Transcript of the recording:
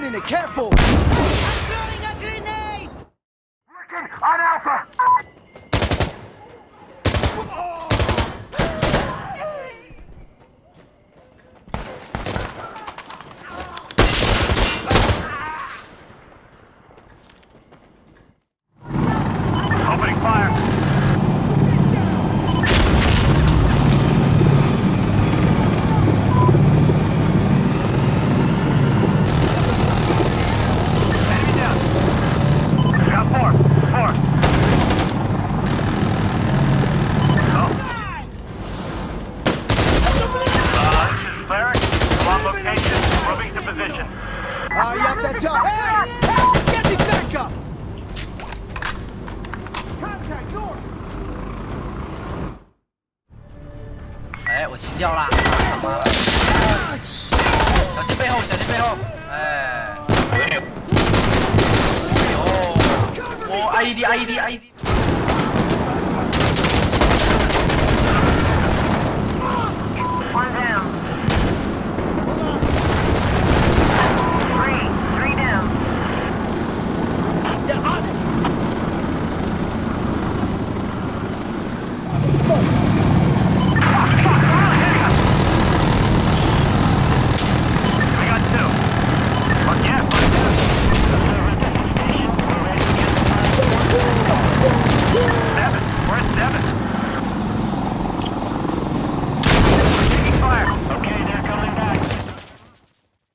opening it. Careful. I'm throwing a grenade. Working on Alpha. Opening fire. Enemy down. Got four. Oh. This is Cleric. On location. Moving to position. Yup, that's up. Hey! Get me back up! Contact north! 哎，我清掉了，他妈的！小心背后，小心背后！哎，哎呦，我 IED。